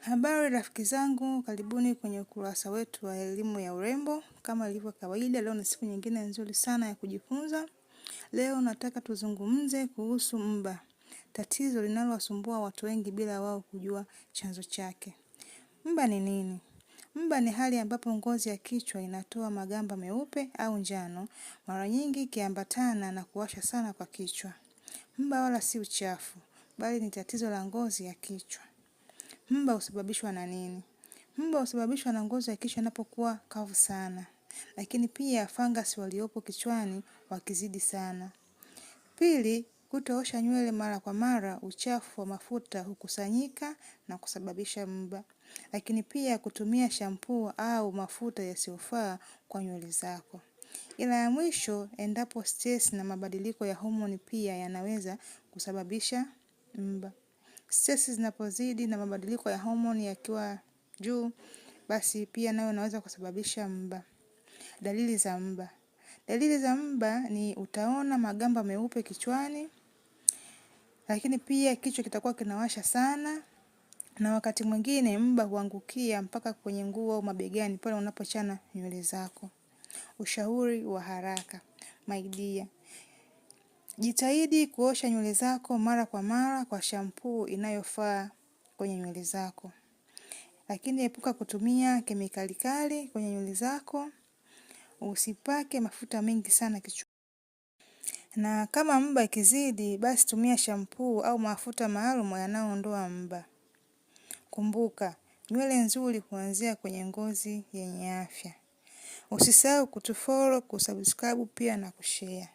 Habari rafiki zangu, karibuni kwenye ukurasa wetu wa elimu ya urembo. Kama ilivyo kawaida, leo ni siku nyingine nzuri sana ya kujifunza. Leo nataka tuzungumze kuhusu mba. Tatizo linalowasumbua watu wengi bila wao kujua chanzo chake. Mba ni nini? Mba ni hali ambapo ngozi ya kichwa inatoa magamba meupe au njano, mara nyingi ikiambatana na kuwasha sana kwa kichwa. Mba wala si uchafu, bali ni tatizo la ngozi ya kichwa. Mba husababishwa na nini? Mba husababishwa na ngozi ya kichwa inapokuwa kavu sana. Lakini pia fungus waliopo kichwani wakizidi sana. Pili, kutoosha nywele mara kwa mara, uchafu wa mafuta hukusanyika na kusababisha mba. Lakini pia kutumia shampoo au mafuta yasiyofaa kwa nywele zako. Ila ya mwisho, endapo stress na mabadiliko ya homoni pia yanaweza kusababisha mba. Stress zinapozidi na mabadiliko ya homoni yakiwa juu, basi pia nayo inaweza kusababisha mba. Dalili za mba. Dalili za mba ni utaona magamba meupe kichwani, lakini pia kichwa kitakuwa kinawasha sana, na wakati mwingine mba huangukia mpaka kwenye nguo au mabegani pale unapochana nywele zako. Ushauri wa haraka. My dear, jitahidi kuosha nywele zako mara kwa mara kwa shampoo inayofaa kwenye nywele zako. Lakini epuka kutumia kemikali kali kwenye nywele zako. Usipake mafuta mengi sana kichwani. Na kama mba ikizidi, basi tumia shampoo au mafuta maalum yanayoondoa mba. Kumbuka, nywele nzuri huanzia kwenye ngozi yenye afya. Usisahau kutufollow, kusubscribe pia na kushare.